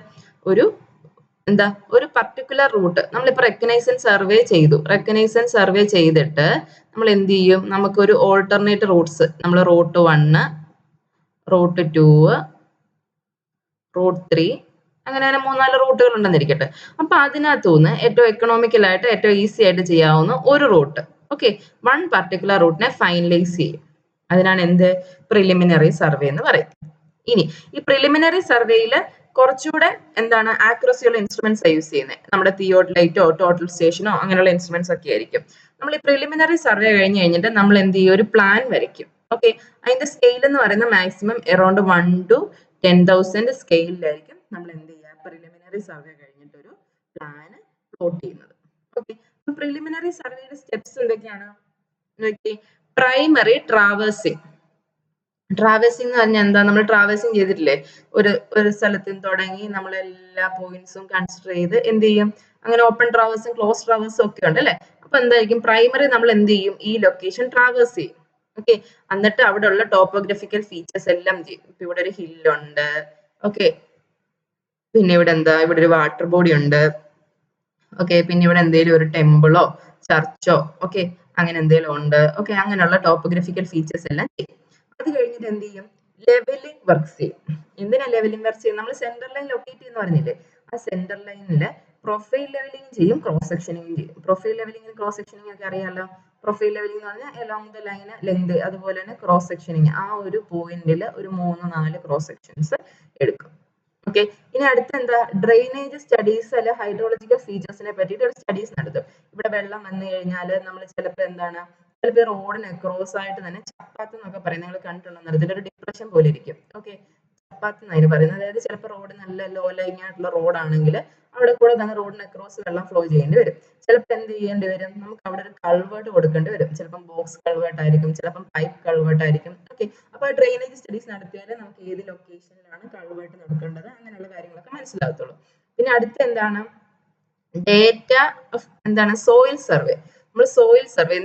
ഒരു പർട്ടിക്കുലർ റൂട്ട് നമ്മളിപ്പോ റെക്കഗ്നൈസൻസ് സർവേ ചെയ്തു. റെക്കഗ്നൈസൻസ് സർവേ ചെയ്തിട്ട് നമ്മൾ എന്ത് ചെയ്യും? നമുക്കൊരു ഓൾട്ടർനേറ്റ് റൂട്ട്സ്, നമ്മൾ റൂട്ട് 1, റൂട്ട് 2, റൂട്ട് 3, അങ്ങനെ 3-4 റൂട്ടുകൾ ഉണ്ടെന്നിരിക്കട്ടെ. അപ്പൊ അതിനകത്തുനിന്ന് ഏറ്റവും എക്കണോമിക്കൽ ആയിട്ട് ഏറ്റവും ഈസി ആയിട്ട് ചെയ്യാവുന്ന ഒരു റൂട്ട്, ഓക്കെ, വൺ പർട്ടിക്കുലർ റൂട്ടിനെ ഫൈനലൈസ് ചെയ്യും. അതിനാണ് എന്ത്? പ്രിലിമിനറി സർവേ എന്ന് പറയുന്നത്. ഇനി ഈ പ്രിലിമിനറി സർവേയിൽ കുറച്ചുകൂടെ ആക്യുറസി ഉള്ള ഇൻസ്ട്രുമെന്റ്സ് യൂസ് ചെയ്യുന്നത്. നമ്മുടെ തിയോഡലൈറ്റോ ടോട്ടൽ സ്റ്റേഷനോ അങ്ങനെയുള്ള ഇൻസ്ട്രുമെന്റ്സ് ഒക്കെ ആയിരിക്കും. നമ്മൾ ഈ പ്രിലിമിനറി സർവേ കഴിഞ്ഞിട്ട് നമ്മൾ എന്ത് ചെയ്യും? ഒരു പ്ലാൻ വരയ്ക്കും. ഓക്കെ, അതിന്റെ സ്കെയിൽ എന്ന് പറയുന്നത് മാക്സിമം അറൌണ്ട് 1 to 10,000 സ്കെയിലായിരിക്കും നമ്മൾ എന്ത് ചെയ്യുക? പ്രിലിമിനറി സർവേ കഴിഞ്ഞിട്ട് ഒരു പ്ലാൻ പ്ലോട്ട് ചെയ്യുന്നത്. ഓക്കെ, പ്രിലിമിനറി സർവേയുടെ സ്റ്റെപ്സ് എന്തൊക്കെയാണ്? Primary traversing. ട്രാവേഴ്സിംഗ് എന്ന് പറഞ്ഞാൽ എന്താ? നമ്മൾ ട്രാവേഴ്സിംഗ് ചെയ്തിട്ടില്ലേ? ഒരു സ്ഥലത്ത് നിന്ന് തുടങ്ങി നമ്മൾ എല്ലാ പോയിന്റ്സും കൺസിഡർ ചെയ്ത് എന്ത് ചെയ്യും? അങ്ങനെ ഓപ്പൺ ട്രാവേഴ്സും ക്ലോസ് ട്രാവേഴ്സും ഒക്കെ ഉണ്ട് അല്ലെ. അപ്പൊ എന്തായിരിക്കും? പ്രൈമറി നമ്മൾ എന്ത് ചെയ്യും? ഈ ലൊക്കേഷൻ ട്രാവേഴ്സ് ചെയ്യും. ഓക്കെ, എന്നിട്ട് അവിടെ ഉള്ള ടോപ്പോഗ്രഫിക്കൽ ഫീച്ചേഴ്സ് എല്ലാം ചെയ്യും. ഇപ്പൊ ഇവിടെ ഒരു ഹില്ലുണ്ട്. ഓക്കെ, പിന്നെ ഇവിടെ ഇവിടെ ഒരു വാട്ടർ ബോഡി ഉണ്ട്. ഓക്കെ, പിന്നെ ഇവിടെ എന്തെങ്കിലും ഒരു ടെമ്പിളോ ചർച്ചോ ഓക്കെ അങ്ങനെ എന്തെങ്കിലും ഉണ്ട്. ഓക്കെ, അങ്ങനെയുള്ള ടോപ്പോഗ്രഫിക്കൽ ഫീച്ചേഴ്സ് എല്ലാം ചെയ്യും. അത് കഴിഞ്ഞിട്ട് എന്ത് ചെയ്യും? ലെവലിംഗ് വർക്ക്സ് ചെയ്യും. എന്തിനാ ലെവലിംഗ് വർക്ക് ചെയ്യും? നമ്മൾ സെന്റർ ലൈൻ ലൊക്കേറ്റ് ചെയ്യുന്ന പറഞ്ഞില്ലേ, ആ സെന്റർ ലൈനിൽ പ്രൊഫൈൽ ലെവലിംഗ് ചെയ്യും, ക്രോസ് സെക്ഷനിങ് ചെയ്യും. പ്രൊഫൈൽ ലെവലിംഗ് ക്രോസ് സെക്ഷനിങ് ഒക്കെ അറിയാലോ. പ്രൊഫൈൽ ലെവലിംഗ് എന്ന് പറഞ്ഞാൽ എലോങ് ദ ലൈൻ ലെങ്ത്, അതുപോലെ തന്നെ ക്രോസ് സെക്ഷനിങ് ആ ഒരു പോയിന്റിൽ ഒരു 3-4 ക്രോസ് സെക്ഷൻസ് എടുക്കും. ഓക്കെ, ഇനി അടുത്ത എന്താ? ഡ്രെയിനേജ് സ്റ്റഡീസ് അല്ലെ ഹൈഡ്രോളജിക്കൽ ഫീച്ചേഴ്സിനെ പറ്റിയിട്ട് ഒരു സ്റ്റഡീസ് നടത്തും. ഇവിടെ വെള്ളം വന്നു കഴിഞ്ഞാൽ നമ്മൾ ചിലപ്പോൾ റോഡിന് ക്രോസ് ആയിട്ട് തന്നെ ചപ്പാത്ത് എന്നൊക്കെ പറയും. നിങ്ങൾ കണ്ടിട്ടുണ്ടോ? ഇതിലൊരു ഡിപ്രഷൻ പോലെ ഇരിക്കും. ഓക്കെ, ചപ്പാത്ത് എന്നതിന് പറയുന്നത്. അതായത് ചിലപ്പോൾ റോഡ് നല്ല ലോ ലൈങ് ആയിട്ടുള്ള റോഡാണെങ്കിൽ അവിടെ കൂടെ തന്നെ റോഡിന് അക്രോസ് വെള്ളം ഫ്ലോ ചെയ്യേണ്ടി വരും. ചിലപ്പോൾ എന്ത് ചെയ്യേണ്ടി വരും? നമുക്ക് അവിടെ ഒരു കൾവേർട്ട് കൊടുക്കേണ്ടി വരും. ചിലപ്പം ബോക്സ് കൾവേർട്ട് ആയിരിക്കും, ചിലപ്പം പൈപ്പ് കൾവേർട്ട് ആയിരിക്കും. ഓക്കെ, അപ്പോൾ ഡ്രെയിനേജ് സ്റ്റഡീസ് നടത്തിയാലേ നമുക്ക് ഏത് ലൊക്കേഷനിലാണ് കൾവേർട്ട് നടക്കേണ്ടത് അങ്ങനെയുള്ള കാര്യങ്ങളൊക്കെ മനസ്സിലാകത്തുള്ളൂ. പിന്നെ അടുത്ത ഡേറ്റ ഓഫ് സോയിൽ സർവേ. നമ്മൾ soil survey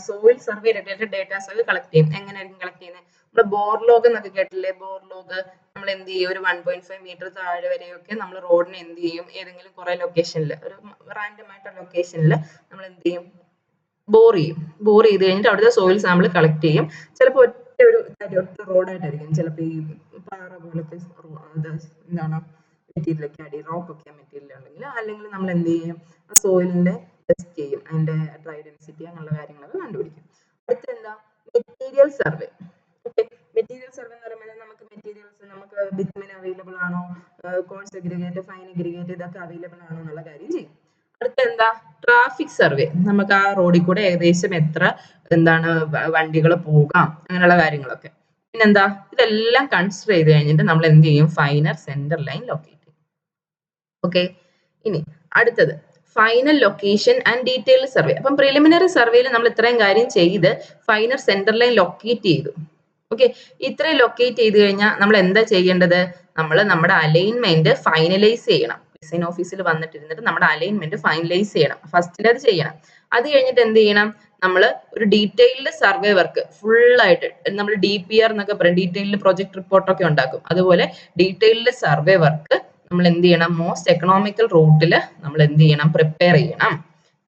soil survey related datas ഒക്കെ കളക്ട് ചെയ്യും. എങ്ങനെയായിരിക്കും കളക്ട് ചെയ്യുന്നത്? നമ്മൾ ബോർലോഗ് എന്നൊക്കെ കേട്ടില്ലേ? ബോർലോഗ് നമ്മൾ എന്ത് ചെയ്യും, ഒരു 1.5 മീറ്റർ താഴെ വരെയൊക്കെ നമ്മൾ റോഡിനെ എന്ത് ചെയ്യും, ഏതെങ്കിലും കുറെ ലൊക്കേഷനിൽ, ഒരു റാൻഡം ആയിട്ടുള്ള ലൊക്കേഷനിൽ നമ്മൾ എന്ത് ചെയ്യും, ബോർ ചെയ്ത് കഴിഞ്ഞിട്ട് അവിടുത്തെ സോയിൽ സാമ്പിൾ കളക്ട് ചെയ്യും. ചിലപ്പോൾ ഒറ്റ റോഡായിട്ടായിരിക്കും, ചിലപ്പോൾ ഈ പാറ പോലത്തെ എന്താണ് മെറ്റീരിയലൊക്കെ അടി റോക്കൊക്കെ മെറ്റീരിയൽ ഉണ്ടെങ്കിൽ, അല്ലെങ്കിൽ നമ്മൾ എന്ത് ചെയ്യും, ആ സോയിലിന്റെ ടെസ്റ്റ് ചെയ്യും, അതിന്റെ ഡ്രൈ ഡെൻസിറ്റി അങ്ങനെയുള്ള കാര്യങ്ങളൊക്കെ കണ്ടുപിടിക്കും. അടുത്ത എന്താ, material survey. Okay, material survey എന്ന് പറയുമ്പോൾ നമുക്ക് മെറ്റീരിയൽസ് നമുക്ക് ബിറ്റ്മിൻ അവൈലബിൾ ആണോ, കോഴ്സ് അഗ്രിഗേറ്റ്, ഫൈൻ അഗ്രിഗേറ്റ് ഇതൊക്കെ അവൈലബിൾ ആണോ എന്നുള്ള കാര്യം ചെയ്യും. അടുത്ത എന്താ, ട്രാഫിക് സർവേ. നമുക്ക് ആ റോഡിൽ കൂടെ ഏകദേശം എത്ര എന്താണ് വണ്ടികൾ പോകാം അങ്ങനെയുള്ള കാര്യങ്ങളൊക്കെ. പിന്നെന്താ, ഇതെല്ലാം കൺസിഡർ ചെയ്ത് കഴിഞ്ഞിട്ട് നമ്മൾ എന്ത് ചെയ്യും, ഫൈനൽ സെന്റർ ലൈൻ ലൊക്കേറ്റ് ചെയ്യും. ഓക്കെ, ഇനി അടുത്തത് final location and detail survey. അപ്പം പ്രിലിമിനറി സർവേയിൽ നമ്മൾ ഇത്രയും കാര്യം ചെയ്ത് ഫൈനൽ സെന്റർ ലൈൻ ലൊക്കേറ്റ് ചെയ്തു. ഓക്കെ, ഇത്രയും ലൊക്കേറ്റ് ചെയ്ത് കഴിഞ്ഞാൽ നമ്മൾ എന്താ ചെയ്യേണ്ടത്, നമ്മൾ നമ്മുടെ അലൈൻമെന്റ് ഫൈനലൈസ് ചെയ്യണം. ഡിസൈൻ ഓഫീസിൽ വന്നിട്ടിരുന്നിട്ട് നമ്മുടെ അലൈൻമെന്റ് ഫൈനലൈസ് ചെയ്യണം. ഫസ്റ്റിൽ അത് ചെയ്യണം. അത് കഴിഞ്ഞിട്ട് എന്ത് ചെയ്യണം, നമ്മൾ ഒരു ഡീറ്റെയിൽഡ് സർവേ വർക്ക് ഫുൾ ആയിട്ട് നമ്മൾ DPR എന്നൊക്കെ പറയും, ഡീറ്റെയിൽഡ് പ്രൊജക്ട് റിപ്പോർട്ടൊക്കെ ഉണ്ടാക്കും. അതുപോലെ ഡീറ്റെയിൽഡ് സർവേ വർക്ക് നമ്മൾ എന്ത് ചെയ്യണം, മോസ്റ്റ് എക്കണോമിക്കൽ റൂട്ടിൽ നമ്മൾ എന്ത് ചെയ്യണം, പ്രിപ്പയർ ചെയ്യണം.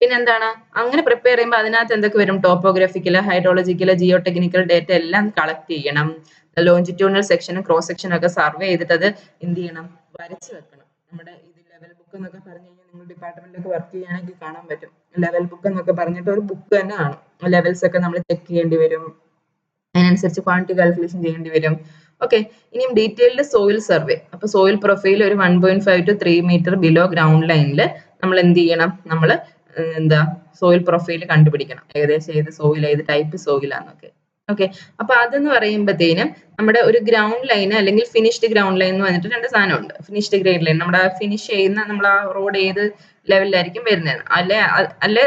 പിന്നെ എന്താണ്, അങ്ങനെ പ്രിപ്പയർ ചെയ്യുമ്പോൾ അതിനകത്ത് എന്തൊക്കെ വരും, topographical, hydrological, Jio technical data എല്ലാം കളക്ട് ചെയ്യണം. ലോഞ്ചിറ്റ്യൂണൽ സെക്ഷനും ക്രോസ് സെക്ഷനും ഒക്കെ സർവേ ചെയ്തിട്ട് അത് എന്ത് ചെയ്യണം, വരച്ചു വെക്കണം. നമ്മുടെ ഇത് ലെവൽ ബുക്ക് എന്നൊക്കെ പറഞ്ഞു കഴിഞ്ഞാൽ നിങ്ങൾ ഡിപ്പാർട്ട്മെന്റിലൊക്കെ വർക്ക് ചെയ്യുകയാണെങ്കിൽ കാണാൻ പറ്റും. ലെവൽ ബുക്ക് എന്നൊക്കെ പറഞ്ഞിട്ട് ഒരു ബുക്ക് തന്നെ ആണ്. ലെവൽസ് ഒക്കെ നമ്മൾ ചെക്ക് ചെയ്യേണ്ടി വരും, അതിനനുസരിച്ച് ക്വാണ്ടിറ്റി കാൽക്കുലേഷൻ ചെയ്യേണ്ടി വരും. ഓക്കെ, ഇനിയും ഡീറ്റെയിൽഡ് സോയിൽ സർവേ. അപ്പൊ സോയിൽ പ്രൊഫൈൽ ഒരു 1.5 to 3 മീറ്റർ ബിലോ ഗ്രൗണ്ട് ലൈനിൽ നമ്മൾ എന്ത് ചെയ്യണം, നമ്മൾ എന്താ സോയിൽ പ്രൊഫൈൽ കണ്ടുപിടിക്കണം, ഏകദേശം ഏത് സോയിൽ, ഏത് ടൈപ്പ് സോയിലാന്നൊക്കെ. ഓക്കെ, അപ്പൊ അതെന്ന് പറയുമ്പോഴത്തേനും നമ്മുടെ ഒരു ഗ്രൗണ്ട് ലൈൻ അല്ലെങ്കിൽ ഫിനിഷ്ഡ് ഗ്രൗണ്ട് ലൈൻ എന്ന് പറഞ്ഞിട്ട് രണ്ട് സാധനമുണ്ട്. ഫിനിഷ്ഡ് ഗ്രേഡ് ലൈൻ, നമ്മുടെ ഫിനിഷ് ചെയ്യുന്ന നമ്മൾ ആ റോഡ് ഏത് ലെവലിലായിരിക്കും വരുന്നത്, അല്ലെ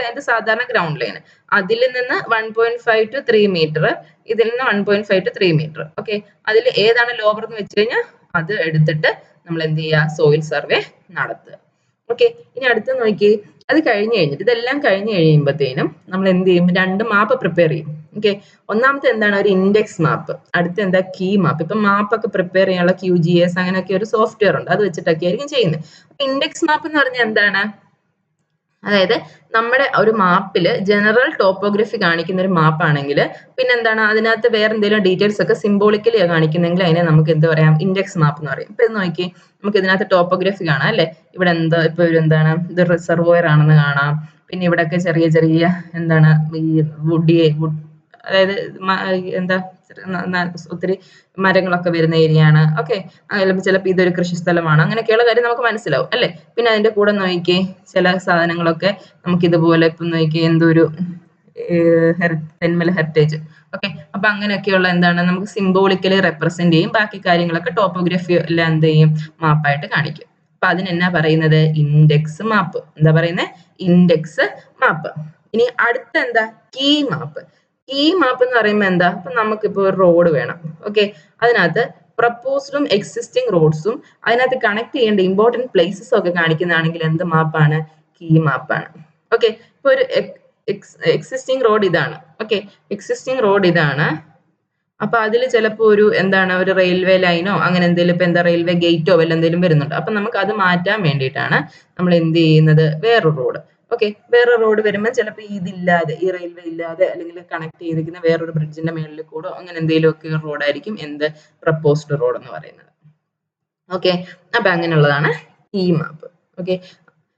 അതിന്റെ സാധാരണ ഗ്രൗണ്ട് ലൈൻ, അതിൽ നിന്ന് 1.5 to 3 മീറ്റർ, ഇതിൽ നിന്ന് 1.5 to 3 മീറ്റർ. ഓക്കെ, അതിൽ ഏതാണ് ലോവർ എന്ന് വെച്ച് കഴിഞ്ഞാൽ അത് എടുത്തിട്ട് നമ്മൾ എന്ത് ചെയ്യുക, സോയിൽ സർവേ നടത്തുക. ഓക്കെ, ഇനി അടുത്ത് നോക്കി, അത് കഴിഞ്ഞ് കഴിഞ്ഞിട്ട് ഇതെല്ലാം കഴിഞ്ഞ് കഴിയുമ്പോഴത്തേനും നമ്മൾ എന്ത് ചെയ്യും, രണ്ട് മാപ്പ് പ്രിപ്പയർ ചെയ്യും. ഓക്കെ, ഒന്നാമത്തെ എന്താണ്, ഒരു ഇൻഡെക്സ് മാപ്പ്. അടുത്ത എന്താ, കീ മാപ്പ്. ഇപ്പൊ മാപ്പൊക്കെ പ്രിപ്പയർ ചെയ്യാനുള്ള QGS അങ്ങനെയൊക്കെ ഒരു സോഫ്റ്റ്വെയർ ഉണ്ട്, അത് വെച്ചിട്ടൊക്കെ ആയിരിക്കും ചെയ്യുന്നത്. അപ്പൊ ഇൻഡെക്സ് മാപ്പ് എന്ന് പറഞ്ഞാൽ എന്താണ്, അതായത് നമ്മുടെ ഒരു മാപ്പിൽ ജനറൽ ടോപ്പോഗ്രഫി കാണിക്കുന്ന ഒരു മാപ്പ് ആണെങ്കിൽ, പിന്നെ എന്താണ് അതിനകത്ത് വേറെ എന്തെങ്കിലും ഡീറ്റെയിൽസ് ഒക്കെ സിംബോളിക്കലി കാണിക്കുന്നെങ്കിൽ അതിനെ നമുക്ക് എന്ത് പറയാം, ഇൻഡെക്സ് മാപ്പ് എന്ന് പറയും. ഇപ്പൊ ഇത് നോക്കി, നമുക്ക് ഇതിനകത്ത് ടോപ്പോഗ്രഫി കാണാം അല്ലെ, ഇവിടെ എന്താ ഇപ്പൊ ഒരു എന്താണ്, ഇത് റിസർവോയർ ആണെന്ന് കാണാം. പിന്നെ ഇവിടെയൊക്കെ ചെറിയ ചെറിയ എന്താണ് ഈ അതായത് എന്താ ഒത്തിരി മരങ്ങളൊക്കെ വരുന്ന ഏരിയ ആണ്. ഓക്കെ, ചിലപ്പോൾ ഇതൊരു കൃഷിസ്ഥലമാണ്, അങ്ങനെയൊക്കെയുള്ള കാര്യം നമുക്ക് മനസ്സിലാവും അല്ലെ. പിന്നെ അതിന്റെ കൂടെ നോക്കിയേ, ചില സാധനങ്ങളൊക്കെ നമുക്ക് ഇതുപോലെ ഇപ്പം നോക്കിയേ, എന്തൊരു തെന്മല ഹെറിറ്റേജ്. ഓക്കെ, അപ്പൊ അങ്ങനെയൊക്കെയുള്ള എന്താണ് നമുക്ക് സിംബോളിക്കലി റെപ്രസെന്റ് ചെയ്യും. ബാക്കി കാര്യങ്ങളൊക്കെ ടോപ്പോഗ്രഫി എല്ലാം എന്ത് ചെയ്യും, മാപ്പായിട്ട് കാണിക്കും. അപ്പൊ അതിനെന്നാ പറയുന്നത്, ഇൻഡെക്സ് മാപ്പ്. എന്താ പറയുന്നത്, ഇൻഡെക്സ് മാപ്പ്. ഇനി അടുത്ത എന്താ, കീ മാപ്പ്. കീ മാപ്പ് എന്ന് പറയുമ്പോൾ എന്താ, ഇപ്പൊ നമുക്കിപ്പോ ഒരു റോഡ് വേണം. ഓക്കെ, അതിനകത്ത് പ്രപ്പോസ്ഡും എക്സിസ്റ്റിംഗ് റോഡ്സും അതിനകത്ത് കണക്ട് ചെയ്യേണ്ട ഇമ്പോർട്ടന്റ് പ്ലേസസും ഒക്കെ കാണിക്കുന്നതാണെങ്കിൽ എന്ത് മാപ്പാണ്, കീ മാപ്പാണ്. ഓക്കെ, ഇപ്പൊ ഒരു എക്സിസ്റ്റിംഗ് റോഡ് ഇതാണ്. ഓക്കെ, എക്സിസ്റ്റിംഗ് റോഡ് ഇതാണ്. അപ്പൊ അതിൽ ചിലപ്പോൾ ഒരു എന്താണ്, ഒരു റെയിൽവേ ലൈനോ അങ്ങനെ എന്തെങ്കിലും, ഇപ്പൊ എന്താ റെയിൽവേ ഗേറ്റോ വല്ല എന്തെങ്കിലും വരുന്നുണ്ട്. അപ്പൊ നമുക്ക് അത് മാറ്റാൻ വേണ്ടിയിട്ടാണ് നമ്മൾ എന്ത് ചെയ്യുന്നത്, വേറൊരു റോഡ്. ഓക്കെ, വേറെ റോഡ് വരുമ്പോൾ ചിലപ്പോൾ ഇതില്ലാതെ, ഈ റെയിൽവേ ഇല്ലാതെ, അല്ലെങ്കിൽ കണക്ട് ചെയ്തിരിക്കുന്ന വേറൊരു ബ്രിഡ്ജിന്റെ മേളിൽ കൂടോ അങ്ങനെ എന്തെങ്കിലും ഒക്കെ ഒരു റോഡായിരിക്കും എന്ത്, പ്രപ്പോസ്ഡ് റോഡ് എന്ന് പറയുന്നത്. ഓക്കെ, അപ്പൊ അങ്ങനെയുള്ളതാണ് ഈ മാപ്പ്. ഓക്കെ,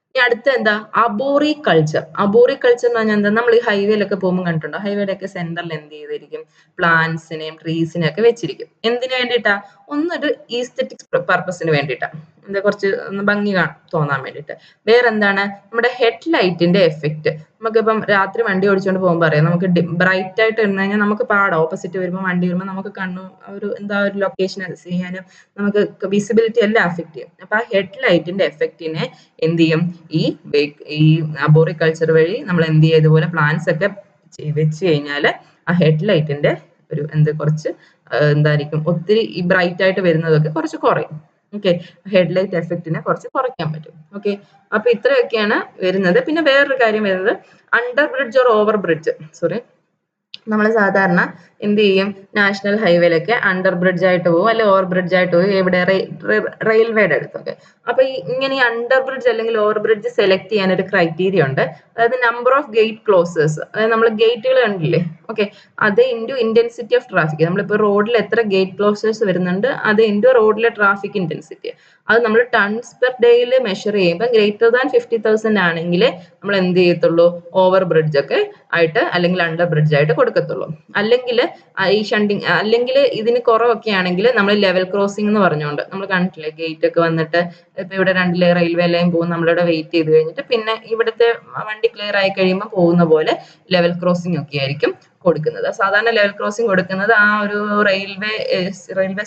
ഇനി അടുത്ത എന്താ, അബോറി കൾച്ചർ. അബോറി കൾച്ചർ എന്ന് പറഞ്ഞാൽ എന്താ, നമ്മൾ ഈ ഹൈവേയിലൊക്കെ പോകുമ്പോൾ കണ്ടിട്ടുണ്ടോ, ഹൈവേയുടെ ഒക്കെ സെന്ററിൽ എന്ത് ചെയ്തിരിക്കും, പ്ലാന്റ്സിനെയും ട്രീസിനെയും ഒക്കെ വെച്ചിരിക്കും. എന്തിനു വേണ്ടിയിട്ടാ, ഒന്നൊരു ഈസ്തെറ്റിക്സ് പർപ്പസിന് വേണ്ടിയിട്ടാ, എന്താ കുറച്ച് ഒന്ന് ഭംഗി തോന്നാൻ വേണ്ടിയിട്ട്. വേറെന്താണ്, നമ്മുടെ ഹെഡ് ലൈറ്റിന്റെ എഫക്റ്റ്. നമുക്കിപ്പം രാത്രി വണ്ടി ഓടിച്ചുകൊണ്ട് പോകുമ്പോൾ അറിയാം, നമുക്ക് ബ്രൈറ്റ് ആയിട്ട് ഇരുന്ന് കഴിഞ്ഞാൽ നമുക്ക് പാടാം, ഓപ്പോസിറ്റ് വരുമ്പോൾ വണ്ടി വരുമ്പോൾ നമുക്ക് കണ്ണു ഒരു എന്താ ഒരു ലൊക്കേഷൻ ചെയ്യാനും നമുക്ക് വിസിബിലിറ്റി എല്ലാം അഫക്ട് ചെയ്യും. അപ്പൊ ആ ഹെഡ് ലൈറ്റിന്റെ എഫക്റ്റിനെ എന്ത് ചെയ്യും, ഈ അബോറികൾച്ചർ വഴി നമ്മൾ എന്ത് ചെയ്യും, ഇതുപോലെ പ്ലാന്റ്സ് ഒക്കെ വെച്ച് കഴിഞ്ഞാൽ ആ ഹെഡ് ലൈറ്റിന്റെ ഒരു കുറച്ച് എന്തായിരിക്കും, ഒത്തിരി ഈ ബ്രൈറ്റ് ആയിട്ട് വരുന്നതൊക്കെ കുറച്ച് കുറയും. ഓക്കെ, ഹെഡ് ലൈറ്റ് എഫക്റ്റിനെ കുറച്ച് കുറയ്ക്കാൻ പറ്റും. ഓക്കെ, അപ്പൊ ഇത്രയൊക്കെയാണ് വരുന്നത്. പിന്നെ വേറൊരു കാര്യം വരുന്നത്, under bridge or over bridge. Sorry, നമ്മൾ സാധാരണ എന്ത് ചെയ്യും, നാഷണൽ ഹൈവേയിലൊക്കെ അണ്ടർ ബ്രിഡ്ജ് ആയിട്ട് പോകും, അല്ലെങ്കിൽ ഓവർ ബ്രിഡ്ജ് ആയിട്ട് പോകും, എവിടെ റെയിൽവേയുടെ അടുത്തൊക്കെ. അപ്പൊ ഇങ്ങനെ ഈ അണ്ടർ ബ്രിഡ്ജ് അല്ലെങ്കിൽ ഓവർ ബ്രിഡ്ജ് സെലക്ട് ചെയ്യാൻ ഒരു ക്രൈറ്റീരിയ ഉണ്ട്. അതായത് നമ്പർ ഓഫ് ഗേറ്റ് ക്ലോസേഴ്സ്, അതായത് നമ്മൾ ഗേറ്റുകൾ കണ്ടില്ലേ, ഓക്കെ, അത് ഇൻറ്റു ഇന്റൻസിറ്റി ഓഫ് ട്രാഫിക്. നമ്മളിപ്പോൾ റോഡിൽ എത്ര ഗേറ്റ് ക്ലോസേഴ്സ് വരുന്നുണ്ട് അത് ഇൻറ്റു റോഡിലെ ട്രാഫിക് ഇന്റൻസിറ്റി. അത് നമ്മൾ ടൺസ് പെർ ഡേയിൽ മെഷർ ചെയ്യുമ്പോൾ ഗ്രേറ്റർ ദാൻ 50,000 ആണെങ്കിൽ നമ്മൾ എന്ത് ചെയ്യത്തുള്ളൂ, ഓവർ ബ്രിഡ്ജ് ഒക്കെ ആയിട്ട് അല്ലെങ്കിൽ അണ്ടർ ബ്രിഡ്ജ് ആയിട്ട് കൊടുക്കത്തുള്ളൂ. അല്ലെങ്കിൽ ഈ ഷണ്ടിങ്, അല്ലെങ്കിൽ ഇതിന് കുറവൊക്കെ ആണെങ്കിൽ നമ്മൾ ലെവൽ ക്രോസിംഗ് എന്ന് പറഞ്ഞുകൊണ്ട് നമ്മൾ കണ്ടിട്ടില്ലേ, ഗേറ്റ് ഒക്കെ വന്നിട്ട് ഇപ്പൊ ഇവിടെ 2 റെയിൽവേ ലൈൻ പോകും, നമ്മളിവിടെ വെയിറ്റ് ചെയ്ത് കഴിഞ്ഞിട്ട് പിന്നെ ഇവിടുത്തെ വണ്ടി ക്ലിയർ ആയി കഴിയുമ്പോൾ പോകുന്ന പോലെ ലെവൽ ക്രോസിംഗ് ഒക്കെ ആയിരിക്കും കൊടുക്കുന്നത്. സാധാരണ ലെവൽ ക്രോസിംഗ് കൊടുക്കുന്നത് ആ ഒരു റെയിൽവേ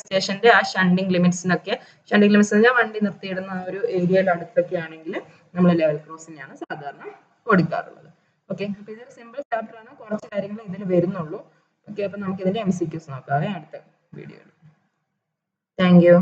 സ്റ്റേഷന്റെ ആ ഷണ്ടിങ് ലിമിറ്റ്സിനൊക്കെ, ഷണ്ടിങ് ലിമിറ്റ്സ് പറഞ്ഞാൽ വണ്ടി നിർത്തിയിടുന്ന ആ ഒരു ഏരിയയുടെ അടുത്തൊക്കെ ആണെങ്കിൽ നമ്മൾ ലെവൽ ക്രോസിംഗ് ആണ് സാധാരണ കൊടുക്കാറുള്ളത്. ഓക്കെ, അപ്പൊ ഇതൊരു സിമ്പിൾ ചാപ്റ്റർ ആണ്, കുറച്ച് കാര്യങ്ങൾ ഇതിൽ വരുന്നുള്ളൂ. ഓക്കെ, അപ്പൊ നമുക്ക് ഇതിന്റെ MCQs നോക്കാവേ അടുത്ത വീഡിയോയിൽ. Thank you.